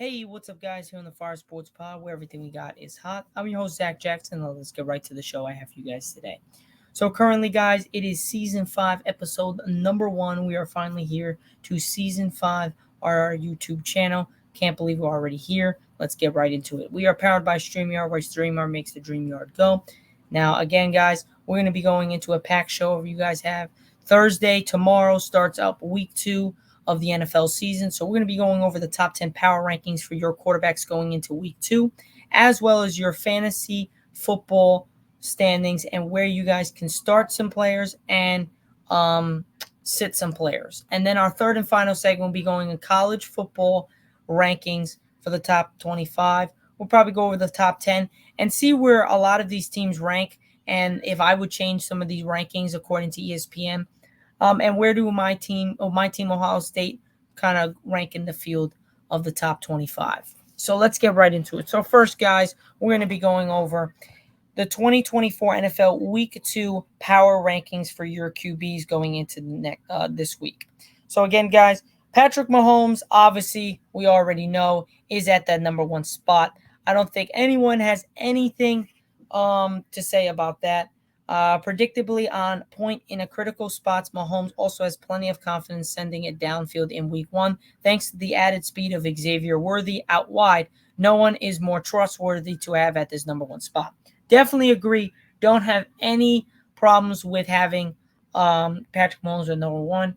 Hey, what's up, guys? Here on the Fire Sports Pod, where everything we got is hot. I'm your host, Zach Jackson. Now let's get right to the show I have for you guys today. So, currently, guys, it is season 5, episode number 1. We are finally here to season 5, our YouTube channel. Can't believe we're already here. Let's get right into it. We are powered by StreamYard, where StreamYard makes the dream yard go. Now, again, guys, we're going to be going into a packed show. You guys have Thursday, tomorrow starts up week 2 of the NFL season. So we're going to be going over the top 10 power rankings for your quarterbacks going into week 2, as well as your fantasy football standings and where you guys can start some players and sit some players. And then our third and final segment will be going in college football rankings for the top 25. We'll probably go over the top 10 and see where a lot of these teams rank and if I would change some of these rankings according to ESPN. And where do my team, Ohio State, kind of rank in the field of the top 25? So let's get right into it. So first, guys, we're going to be going over the 2024 NFL Week 2 power rankings for your QBs going into this week. So again, guys, Patrick Mahomes, obviously, we already know, is at that number 1 spot. I don't think anyone has anything to say about that. Predictably on point in a critical spots, Mahomes also has plenty of confidence sending it downfield in week 1. Thanks to the added speed of Xavier Worthy out wide, no one is more trustworthy to have at this number 1 spot. Definitely agree. Don't have any problems with having Patrick Mahomes at number 1.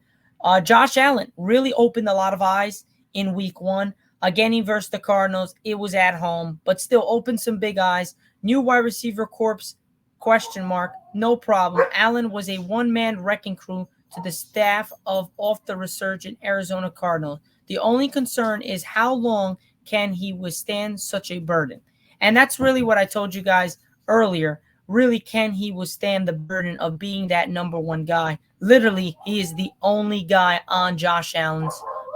Josh Allen really opened a lot of eyes in week 1. Again, he versus the Cardinals. It was at home, but still opened some big eyes. New wide receiver corps, question mark, no problem. Allen was a one-man wrecking crew to the staff of off the resurgent Arizona Cardinals. The only concern is how long can he withstand such a burden? And that's really what I told you guys earlier. Really, can he withstand the burden of being that number 1 guy? Literally, he is the only guy on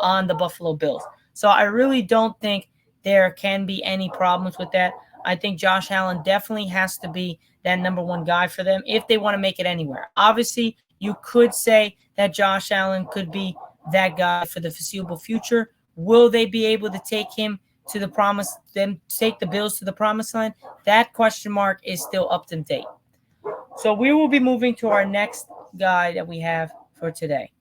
on the Buffalo Bills. So I really don't think there can be any problems with that. I think Josh Allen definitely has to be that number 1 guy for them if they want to make it anywhere. Obviously, you could say that Josh Allen could be that guy for the foreseeable future. Will they be able to take him to the promise, then take the Bills to the promised land? That question mark is still up to date. So we will be moving to our next guy that we have for today.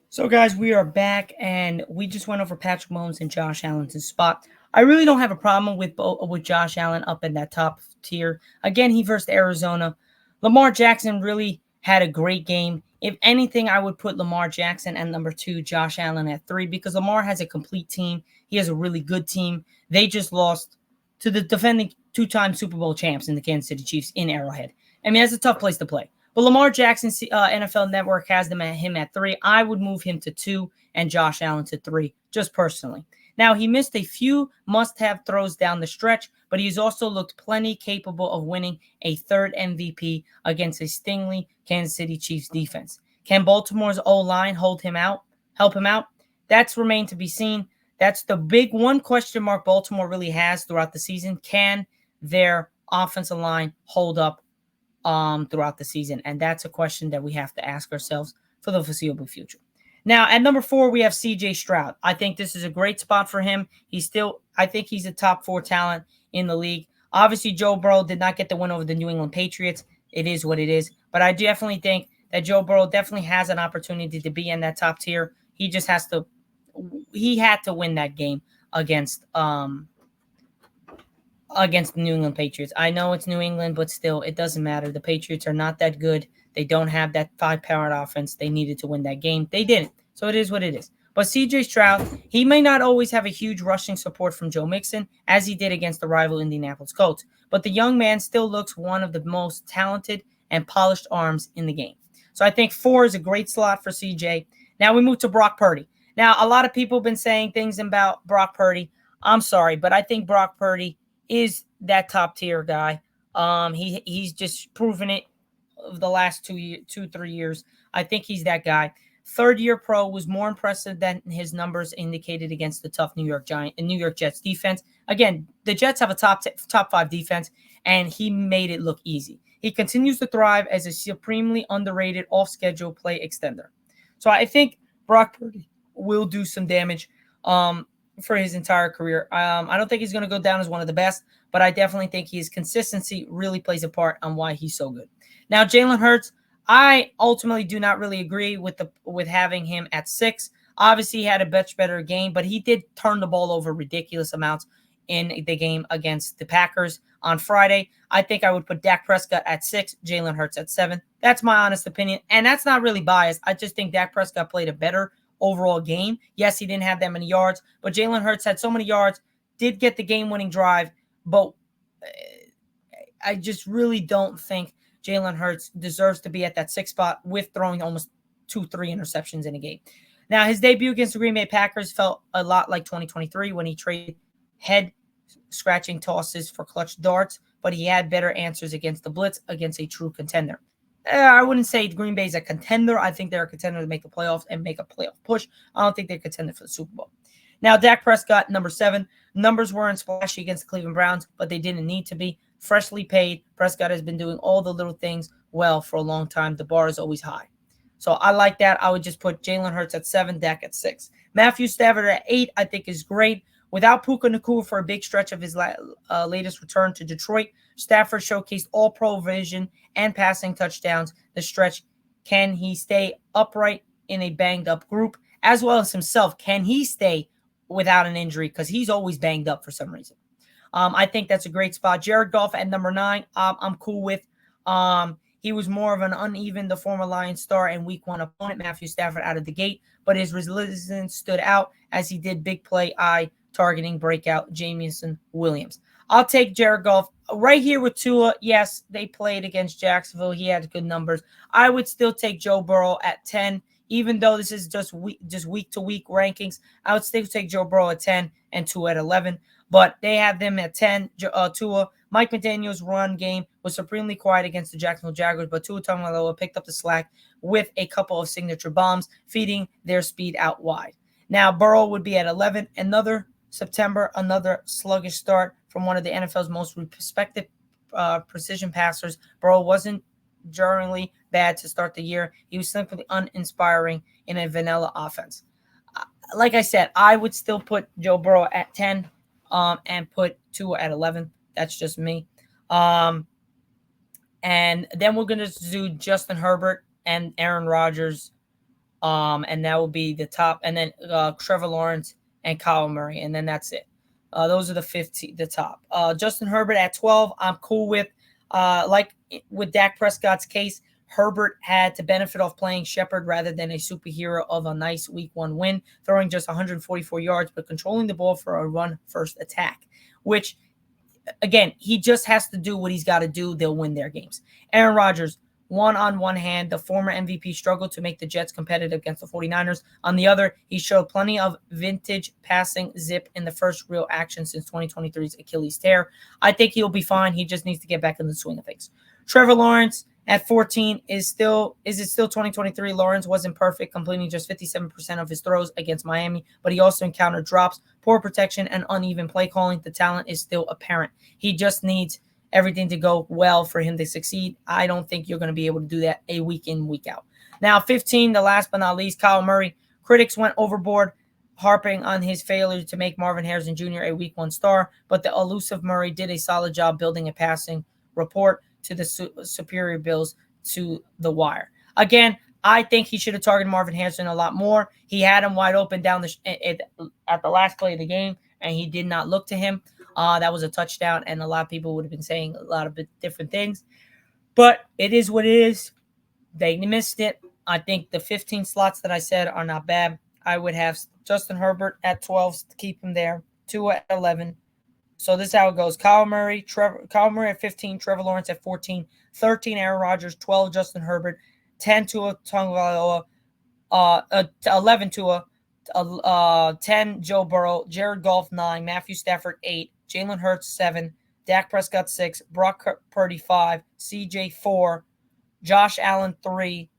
So, guys, we are back, and we just went over Patrick Mahomes and Josh Allen's spot. I really don't have a problem with Josh Allen up in that top tier. Again, he versus Arizona. Lamar Jackson really had a great game. If anything, I would put Lamar Jackson at number 2, Josh Allen at 3, because Lamar has a complete team. He has a really good team. They just lost to the defending 2-time Super Bowl champs in the Kansas City Chiefs in Arrowhead. I mean, that's a tough place to play. But Lamar Jackson, NFL Network has him at 3. I would move him to 2 and Josh Allen to 3, just personally. Now, he missed a few must-have throws down the stretch, but he's also looked plenty capable of winning a third MVP against a stingly Kansas City Chiefs defense. Can Baltimore's O-line help him out? That's remained to be seen. That's the big one question mark Baltimore really has throughout the season. Can their offensive line hold up throughout the season? And that's a question that we have to ask ourselves for the foreseeable future. Now, at number 4, we have CJ Stroud. I think this is a great spot for him. I think he's a top 4 talent in the league. Obviously, Joe Burrow did not get the win over the New England Patriots. It is what it is. But I definitely think that Joe Burrow definitely has an opportunity to be in that top tier. He had to win that game against the New England Patriots. I know it's New England, but still, it doesn't matter. The Patriots are not that good. They don't have that 5-powered offense. They needed to win that game. They didn't. So it is what it is. But CJ Stroud, he may not always have a huge rushing support from Joe Mixon, as he did against the rival Indianapolis Colts. But the young man still looks one of the most talented and polished arms in the game. So I think 4 is a great slot for CJ. Now we move to Brock Purdy. Now, a lot of people have been saying things about Brock Purdy. I'm sorry, but I think Brock Purdy is that top tier guy. He's just proven it of the last 3 years. I think he's that guy. Third-year pro was more impressive than his numbers indicated against the tough New York Jets defense. Again, the Jets have a top 5 defense, and he made it look easy. He continues to thrive as a supremely underrated off-schedule play extender. So I think Brock Purdy will do some damage. for his entire career. I don't think he's going to go down as one of the best, but I definitely think his consistency really plays a part on why he's so good. Now, Jalen Hurts, I ultimately do not really agree with having him at 6. Obviously, he had a much better game, but he did turn the ball over ridiculous amounts in the game against the Packers on Friday. I think I would put Dak Prescott at 6, Jalen Hurts at 7. That's my honest opinion, and that's not really biased. I just think Dak Prescott played a better overall game. Yes, he didn't have that many yards, but Jalen Hurts had so many yards, did get the game-winning drive, but I just really don't think Jalen Hurts deserves to be at that 6th spot with throwing almost 2-3 interceptions in a game. Now, his debut against the Green Bay Packers felt a lot like 2023 when he traded head-scratching tosses for clutch darts, but he had better answers against the blitz against a true contender. I wouldn't say Green Bay's a contender. I think they're a contender to make the playoffs and make a playoff push. I don't think they're a contender for the Super Bowl. Now, Dak Prescott, number 7. Numbers weren't splashy against the Cleveland Browns, but they didn't need to be. Freshly paid, Prescott has been doing all the little things well for a long time. The bar is always high. So I like that. I would just put Jalen Hurts at 7, Dak at 6. Matthew Stafford at 8, I think is great. Without Puka Nacua for a big stretch of his latest return to Detroit, Stafford showcased all-pro vision and passing touchdowns. The stretch, can he stay upright in a banged-up group? As well as himself, can he stay without an injury? Because he's always banged up for some reason. I think that's a great spot. Jared Goff at number 9, I'm cool with. He was more of an uneven, the former Lions star and week 1 opponent, Matthew Stafford, out of the gate, but his resilience stood out as he did big play targeting breakout Jameson Williams. I'll take Jared Goff right here with Tua. Yes, they played against Jacksonville. He had good numbers. I would still take Joe Burrow at 10, even though this is just week-to-week rankings. I would still take Joe Burrow at 10 and Tua at 11. But they have them at 10, Tua. Mike McDaniel's run game was supremely quiet against the Jacksonville Jaguars, but Tua Tagovailoa picked up the slack with a couple of signature bombs, feeding their speed out wide. Now, Burrow would be at 11. Another September, another sluggish start from one of the NFL's most respected precision passers. Burrow wasn't jarringly bad to start the year. He was simply uninspiring in a vanilla offense. Like I said, I would still put Joe Burrow at 10. And put Tua at 11. That's just me. And then we're going to do Justin Herbert and Aaron Rodgers. And that will be the top. And then Trevor Lawrence and Kyle Murray. And then that's it. Those are the top. Justin Herbert at 12, I'm cool with. Like with Dak Prescott's case, Herbert had to benefit off playing Shepard rather than a superhero of a nice week 1 win, throwing just 144 yards, but controlling the ball for a run-first attack, which, again, he just has to do what he's got to do. They'll win their games. Aaron Rodgers, on one hand, the former MVP struggled to make the Jets competitive against the 49ers. On the other, he showed plenty of vintage passing zip in the first real action since 2023's Achilles tear. I think he'll be fine. He just needs to get back in the swing of things. Trevor Lawrence at 14 is it still 2023? Lawrence wasn't perfect, completing just 57% of his throws against Miami, but he also encountered drops, poor protection, and uneven play calling. The talent is still apparent. He just needs everything to go well for him to succeed. I don't think you're going to be able to do that a week in, week out. Now, 15, the last but not least, Kyle Murray. Critics went overboard, harping on his failure to make Marvin Harrison Jr. a week 1 star, but the elusive Murray did a solid job building a passing rapport to the superior Bills to the wire. Again, I think he should have targeted Marvin Harrison a lot more. He had him wide open down at the last play of the game, and he did not look to him. That was a touchdown, and a lot of people would have been saying a lot of different things. But it is what it is. They missed it. I think the 15 slots that I said are not bad. I would have Justin Herbert at 12 to keep him there, Tua at 11. So this is how it goes. Kyle Murray at 15, Trevor Lawrence at 14, 13 Aaron Rodgers, 12 Justin Herbert, 10 Tua Tagovailoa, 11 Tua, 10 Joe Burrow, Jared Goff 9, Matthew Stafford 8, Jalen Hurts 7, Dak Prescott 6, Brock Purdy 5, CJ 4, Josh Allen 3,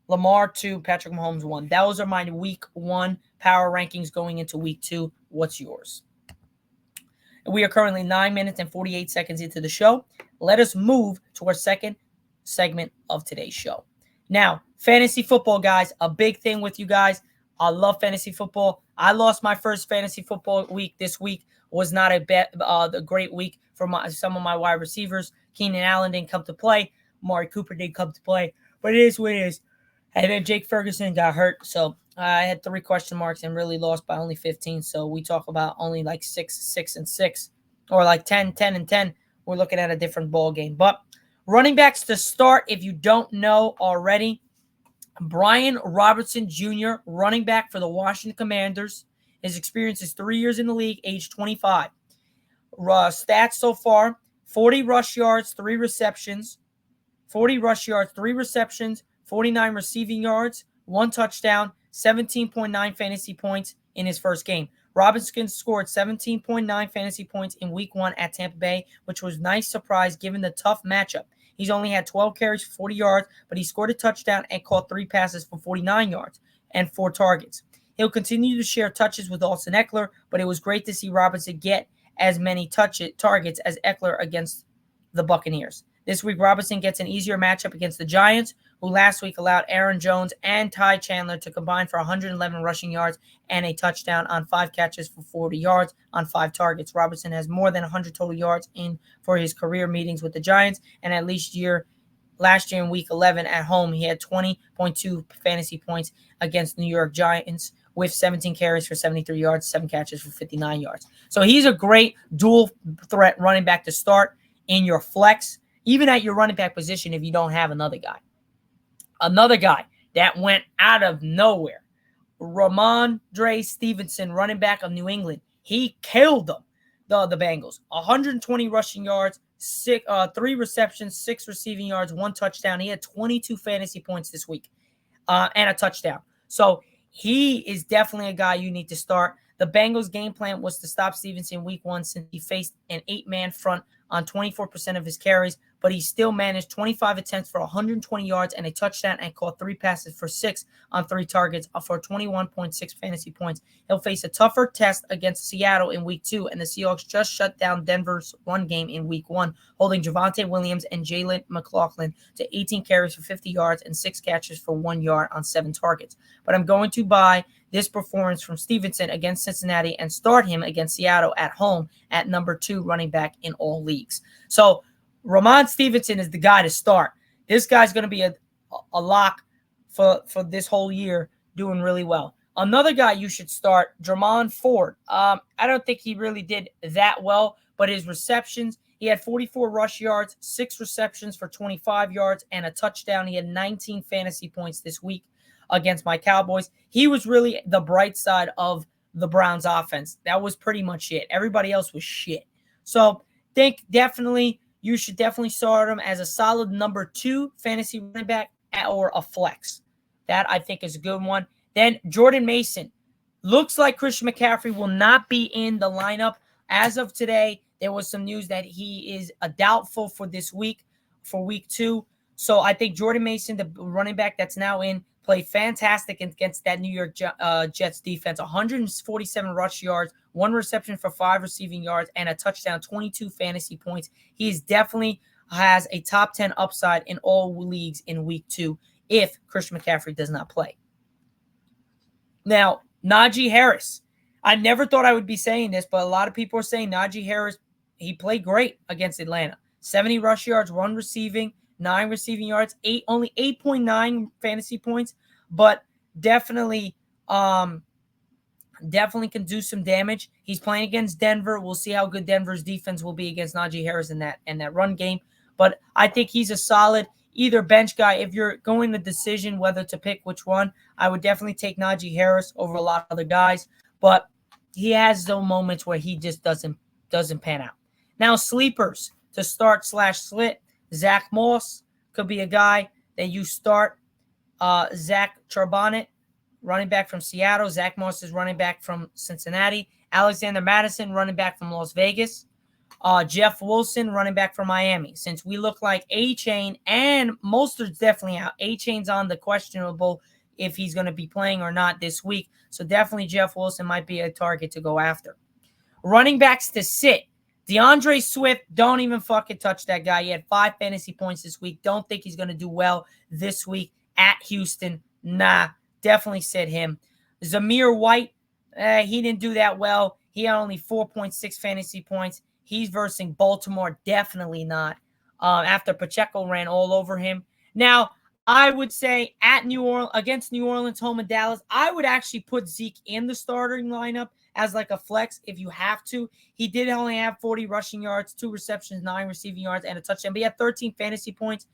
Lamar 2, Patrick Mahomes 1. Those are my week 1 power rankings going into week 2. What's yours? We are currently 9 minutes and 48 seconds into the show. Let us move to our second segment of today's show. Now, fantasy football, guys, a big thing with you guys. I love fantasy football. I lost my first fantasy football week. This week was not a great week for some of my wide receivers. Keenan Allen didn't come to play. Amari Cooper didn't come to play. But it is what it is. And then Jake Ferguson got hurt. So I had 3 question marks and really lost by only 15. So we talk about only like 6-6-6, or like 10-10-10. We're looking at a different ball game. But running backs to start, if you don't know already, Brian Robertson Jr., running back for the Washington Commanders. His experience is 3 years in the league, age 25. Stats so far, 40 rush yards, 3 receptions. 40 rush yards, 3 receptions, 49 receiving yards, 1 touchdown, 17.9 fantasy points in his first game. Robinson scored 17.9 fantasy points in week 1 at Tampa Bay, which was a nice surprise given the tough matchup. He's only had 12 carries for 40 yards, but he scored a touchdown and caught 3 passes for 49 yards and 4 targets. He'll continue to share touches with Austin Eckler, but it was great to see Robinson get as many targets as Eckler against the Buccaneers. This week, Robinson gets an easier matchup against the Giants, who last week allowed Aaron Jones and Ty Chandler to combine for 111 rushing yards and a touchdown on 5 catches for 40 yards on 5 targets. Robinson has more than 100 total yards in for his career meetings with the Giants, and at least last year in week 11 at home, he had 20.2 fantasy points against New York Giants with 17 carries for 73 yards, 7 catches for 59 yards. So he's a great dual threat running back to start in your flex, even at your running back position if you don't have another guy. Another guy that went out of nowhere, Ramondre Stevenson, running back of New England. He killed them, the Bengals. 120 rushing yards, 3 receptions, 6 receiving yards, 1 touchdown. He had 22 fantasy points this week and a touchdown. So he is definitely a guy you need to start. The Bengals' game plan was to stop Stevenson in week 1 since he faced an 8-man front on 24% of his carries, but he still managed 25 attempts for 120 yards and a touchdown and caught 3 passes for 6 on 3 targets for 21.6 fantasy points. He'll face a tougher test against Seattle in week 2, and the Seahawks just shut down Denver's run game in week 1, holding Javonte Williams and Jalen McLaughlin to 18 carries for 50 yards and 6 catches for 1 yard on 7 targets. But I'm going to buy this performance from Stevenson against Cincinnati and start him against Seattle at home at number 2 running back in all leagues. So Ramon Stevenson is the guy to start. This guy's going to be a lock for this whole year, doing really well. Another guy you should start, Drummond Ford. I don't think he really did that well, but his receptions, he had 44 rush yards, 6 receptions for 25 yards, and a touchdown. He had 19 fantasy points this week against my Cowboys. He was really the bright side of the Browns offense. That was pretty much it. Everybody else was shit. So you should definitely start him as a solid number 2 fantasy running back or a flex. That I think is a good one. Then Jordan Mason. Looks like Christian McCaffrey will not be in the lineup. As of today, there was some news that he is a doubtful for this week, for week 2. So I think Jordan Mason, the running back that's now in, played fantastic against that New York Jets defense. 147 rush yards, 1 reception for 5 receiving yards, and a touchdown, 22 fantasy points. He definitely has a top 10 upside in all leagues in week 2 if Christian McCaffrey does not play. Now, Najee Harris. I never thought I would be saying this, but a lot of people are saying Najee Harris, he played great against Atlanta. 70 rush yards, 1 receiving, 9 receiving yards, only 8.9 fantasy points, but definitely can do some damage. He's playing against Denver. We'll see how good Denver's defense will be against Najee Harris in that run game. But I think he's a solid either bench guy. If you're going the decision whether to pick which one, I would definitely take Najee Harris over a lot of other guys. But he has those moments where he just doesn't pan out. Now, sleepers to start /slit. Zach Moss could be a guy that you start. Zach Charbonnet, running back from Seattle. Zach Moss is running back from Cincinnati. Alexander Madison, running back from Las Vegas. Jeff Wilson, running back from Miami. Since we look like A-Chain and Mostert's definitely out. A-Chain's on the questionable if he's going to be playing or not this week. So definitely Jeff Wilson might be a target to go after. Running backs to sit. DeAndre Swift, don't even fucking touch that guy. He had 5 fantasy points this week. Don't think he's going to do well this week at Houston. Nah, definitely sit him. Zamir White, he didn't do that well. He had only 4.6 fantasy points. He's versing Baltimore, definitely not. After Pacheco ran all over him. Now, I would say at New Orleans against New Orleans, home in Dallas, I would actually put Zeke in the starting lineup as like a flex if you have to. He did only have 40 rushing yards, 2 receptions, 9 receiving yards, and a touchdown. But he had 13 fantasy points.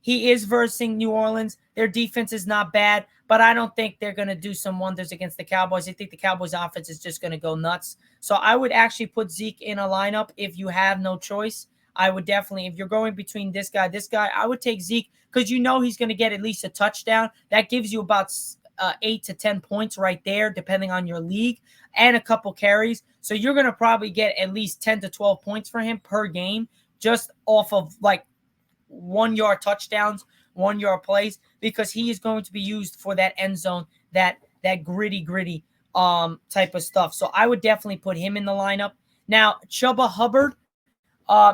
He is versing New Orleans. Their defense is not bad, but I don't think they're going to do some wonders against the Cowboys. I think the Cowboys offense is just going to go nuts. So I would actually put Zeke in a lineup if you have no choice. I would definitely, if you're going between this guy, I would take Zeke because you know he's going to get at least a touchdown. That gives you about 8 to 10 points right there, depending on your league, and a couple carries. So you're going to probably get at least 10 to 12 points for him per game just off of like 1-yard touchdowns, 1-yard plays, because he is going to be used for that end zone, that gritty type of stuff. So I would definitely put him in the lineup. Now, Chuba Hubbard,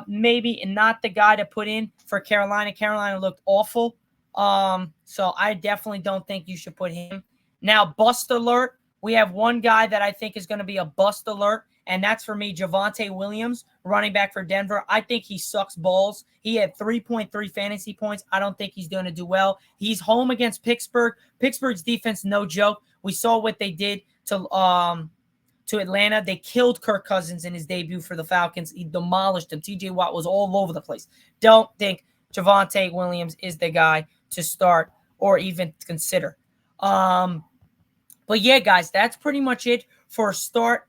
maybe not the guy to put in for Carolina. Carolina looked awful. So I definitely don't think you should put him. Now, bust alert. We have one guy that I think is going to be a bust alert, and that's for me, Javonte Williams, running back for Denver. I think he sucks balls. He had 3.3 fantasy points. I don't think he's going to do well. He's home against Pittsburgh. Pittsburgh's defense, no joke. We saw what they did to Atlanta. They killed Kirk Cousins in his debut for the Falcons. He demolished him. TJ Watt was all over the place. Don't think Javonte Williams is the guy to start or even consider. But yeah, guys, that's pretty much it for a start.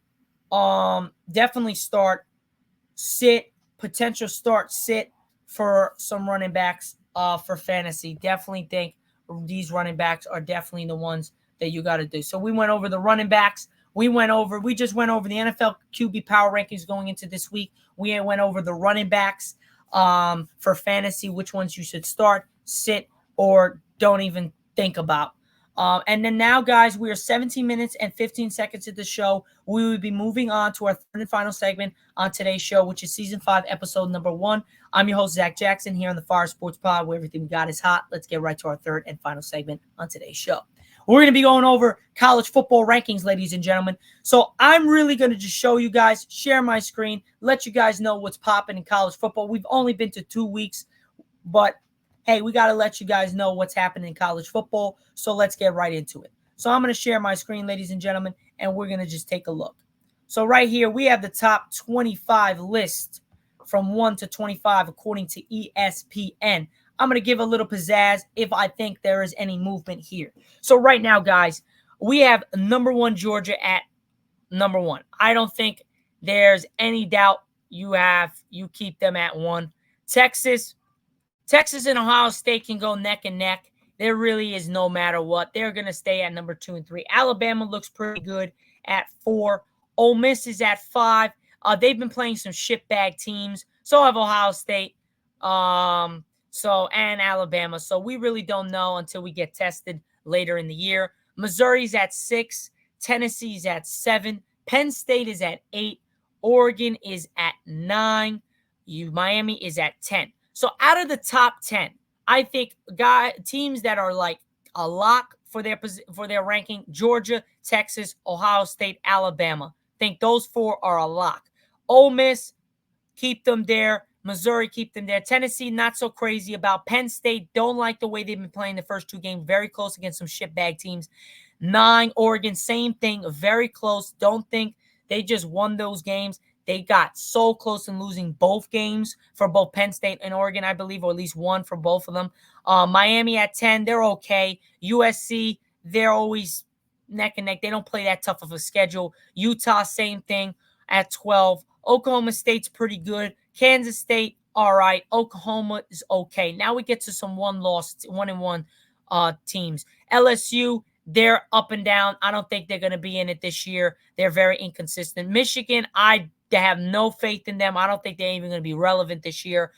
Definitely start, sit, potential start, sit for some running backs for fantasy. Definitely think these running backs are definitely the ones that you got to do. So we went over the running backs. We just went over the NFL QB power rankings going into this week. We went over the running backs for fantasy, which ones you should start, sit, or don't even think about. And then now, guys, we are 17 minutes and 15 seconds into the show. We will be moving on to our third and final segment on today's show, which is Season 5, Episode number 1. I'm your host, Zack Jackson, here on the Fire Sports Pod, where everything we got is hot. Let's get right to our third and final segment on today's show. We're going to be going over college football rankings, ladies and gentlemen. So I'm really going to just show you guys, share my screen, let you guys know what's popping in college football. We've only been to 2 weeks, but hey, we got to let you guys know what's happening in college football, so let's get right into it. So I'm going to share my screen, ladies and gentlemen, and we're going to just take a look. So right here, we have the top 25 list from 1 to 25 according to ESPN. I'm going to give a little pizzazz if I think there is any movement here. So right now, guys, we have number 1 Georgia at number 1. I don't think there's any doubt you keep them at 1. Texas and Ohio State can go neck and neck. There really is no matter what. They're going to stay at number 2 and 3. Alabama looks pretty good at 4. Ole Miss is at 5. They've been playing some shitbag teams. So have Ohio State. And Alabama. So we really don't know until we get tested later in the year. Missouri's at 6. Tennessee's at 7. Penn State is at 8. Oregon is at 9. Miami is at 10. So out of the top 10, I think teams that are like a lock for their ranking: Georgia, Texas, Ohio State, Alabama. Think those 4 are a lock. Ole Miss, keep them there. Missouri, keep them there. Tennessee, not so crazy about. Penn State, don't like the way they've been playing the first 2 games. Very close against some shitbag teams. 9, Oregon, same thing. Very close. Don't think they just won those games. They got so close in losing both games for both Penn State and Oregon, I believe, or at least one for both of them. Miami at 10, they're okay. USC, they're always neck and neck. They don't play that tough of a schedule. Utah, same thing at 12. Oklahoma State's pretty good. Kansas State, all right. Oklahoma is okay. Now we get to some 1-1 teams. LSU, they're up and down. I don't think they're going to be in it this year. They're very inconsistent. Michigan, I have no faith in them. I don't think they're even going to be relevant this year.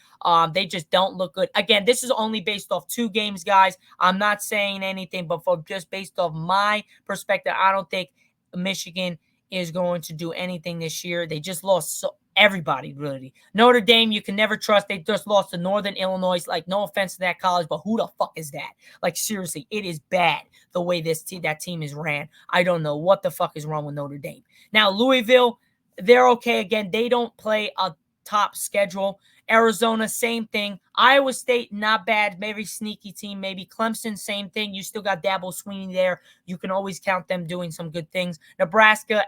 They just don't look good. Again, this is only based off 2 games, guys. I'm not saying anything, but just based off my perspective, I don't think Michigan is going to do anything this year. They just lost Everybody, really. Notre Dame, you can never trust. They just lost to Northern Illinois. Like, no offense to that college, but who the fuck is that? Like, seriously, it is bad the way that team is ran. I don't know what the fuck is wrong with Notre Dame. Now, Louisville, they're okay. Again, they don't play a top schedule. Arizona, same thing. Iowa State, not bad. Maybe sneaky team. Maybe Clemson, same thing. You still got Dabo Sweeney there. You can always count them doing some good things. Nebraska,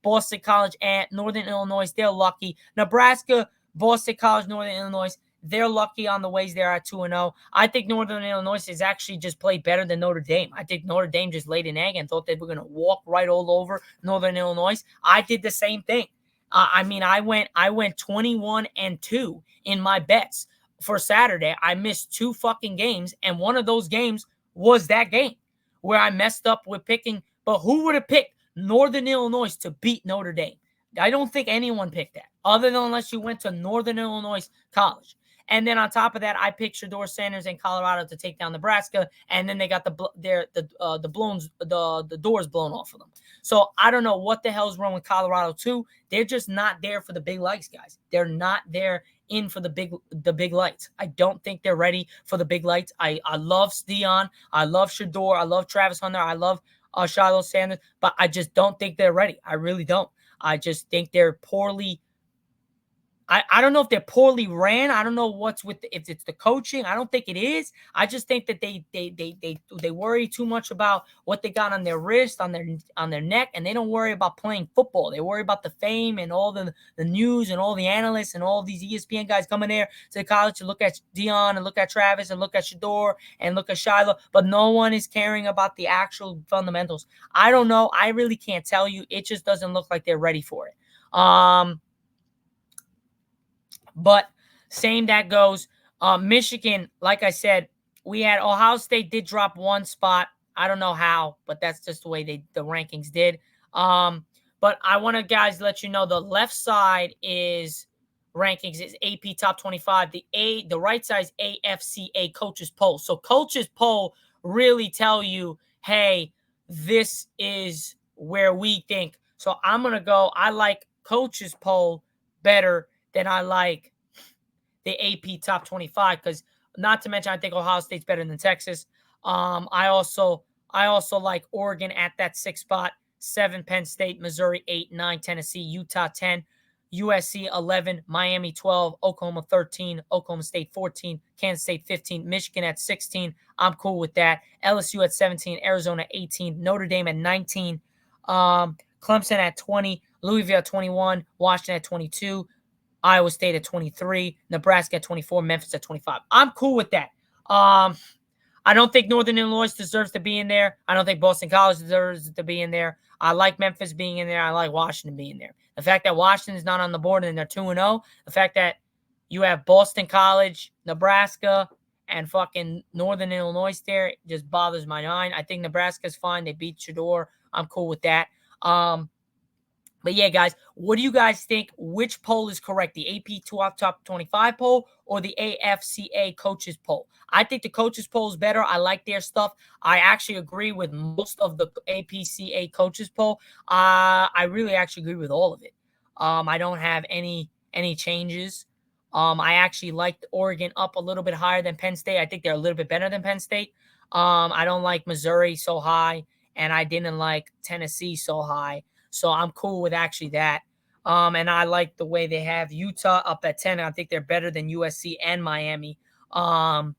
Boston College, Northern Illinois, they're lucky. Nebraska, Boston College, Northern Illinois, they're lucky on the ways they're at 2-0. I think Northern Illinois has actually just played better than Notre Dame. I think Notre Dame just laid an egg and thought they were going to walk right all over Northern Illinois. I did the same thing. I went 21-2 in my bets for Saturday. I missed 2 fucking games, and one of those games was that game where I messed up with picking. But who would have picked Northern Illinois to beat Notre Dame? I don't think anyone picked that, other than unless you went to Northern Illinois College. And then on top of that, I picked Shedeur Sanders in Colorado to take down Nebraska, and then they got the doors blown off of them. So I don't know what the hell's wrong with Colorado too. They're just not there for the big lights, guys. They're not there in for the big lights. I don't think they're ready for the big lights. I love Deion. I love Shedeur. I love Travis Hunter. I love Shiloh Sanders, but I just don't think they're ready. I really don't. I just think they're poorly. I don't know if they're poorly ran. I don't know what's with if it's the coaching. I don't think it is. I just think that they worry too much about what they got on their wrist, on their neck, and they don't worry about playing football. They worry about the fame and all the news and all the analysts and all these ESPN guys coming there to the college to look at Deion and look at Travis and look at Shedeur and look at Shiloh, but no one is caring about the actual fundamentals. I don't know. I really can't tell you. It just doesn't look like they're ready for it. But same that goes. Michigan, like I said, we had Ohio State did drop 1 spot. I don't know how, but that's just the way the rankings did. But I want to, guys, let you know the left side is rankings is AP Top 25. The right side is AFCA Coaches Poll. So Coaches Poll really tell you, hey, this is where we think. So I'm going to go, I like Coaches Poll better than I like the AP Top 25, because not to mention I think Ohio State's better than Texas. I also like Oregon at that 6th spot, 7 Penn State, Missouri 8, 9 Tennessee, Utah 10, USC 11, Miami 12, Oklahoma 13, Oklahoma State 14, Kansas State 15, Michigan at 16. I'm cool with that. LSU at 17, Arizona 18, Notre Dame at 19, Clemson at 20, Louisville at 21, Washington at 22, Iowa State at 23, Nebraska at 24, Memphis at 25. I'm cool with that. I don't think Northern Illinois deserves to be in there. I don't think Boston College deserves to be in there. I like Memphis being in there. I like Washington being there. The fact that Washington is not on the board and they're 2-0, the fact that you have Boston College, Nebraska, and fucking Northern Illinois there just bothers my mind. I think Nebraska's fine. They beat Shedeur. I'm cool with that. But yeah, guys, what do you guys think? Which poll is correct? The AP Top 25 poll or the AFCA Coaches poll? I think the Coaches poll is better. I like their stuff. I actually agree with most of the APCA Coaches poll. I really actually agree with all of it. I don't have any changes. I actually liked Oregon up a little bit higher than Penn State. I think they're a little bit better than Penn State. I don't like Missouri so high, and I didn't like Tennessee so high. So I'm cool with actually that. And I like the way they have Utah up at 10. I think they're better than USC and Miami. And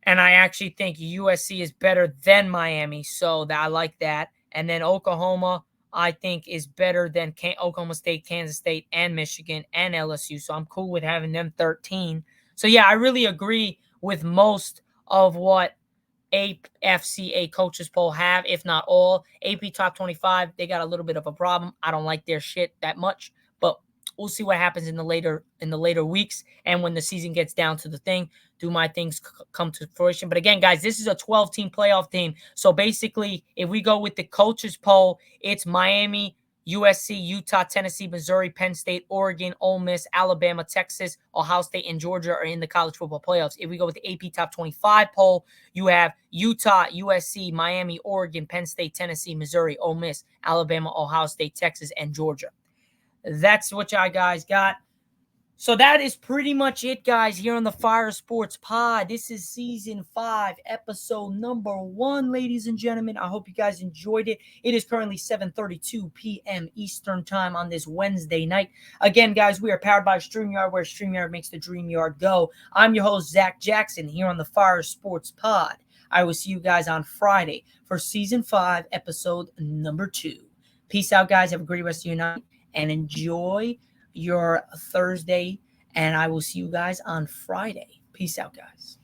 I actually think USC is better than Miami. So I like that. And then Oklahoma, I think, is better than Oklahoma State, Kansas State, and Michigan, and LSU. So I'm cool with having them 13. So, yeah, I really agree with most of what AFCA Coaches poll have, if not all. AP Top 25, they got a little bit of a problem. I don't like their shit that much, but we'll see what happens in the later weeks, and when the season gets down to the thing, do my things come to fruition. But again, guys, this is a 12-team playoff team. So basically, if we go with the Coaches poll, it's Miami, USC, Utah, Tennessee, Missouri, Penn State, Oregon, Ole Miss, Alabama, Texas, Ohio State, and Georgia are in the college football playoffs. If we go with the AP Top 25 poll, you have Utah, USC, Miami, Oregon, Penn State, Tennessee, Missouri, Ole Miss, Alabama, Ohio State, Texas, and Georgia. That's what y'all guys got. So that is pretty much it, guys, here on the Fire Sports Pod. This is season 5, episode number 1, ladies and gentlemen. I hope you guys enjoyed it. It is currently 7:32 p.m. Eastern time on this Wednesday night. Again, guys, we are powered by StreamYard, where StreamYard makes the dream yard go. I'm your host, Zack Jackson, here on the Fire Sports Pod. I will see you guys on Friday for season 5, episode number 2. Peace out, guys. Have a great rest of your night and enjoy your Thursday, and I will see you guys on Friday. Peace out, guys.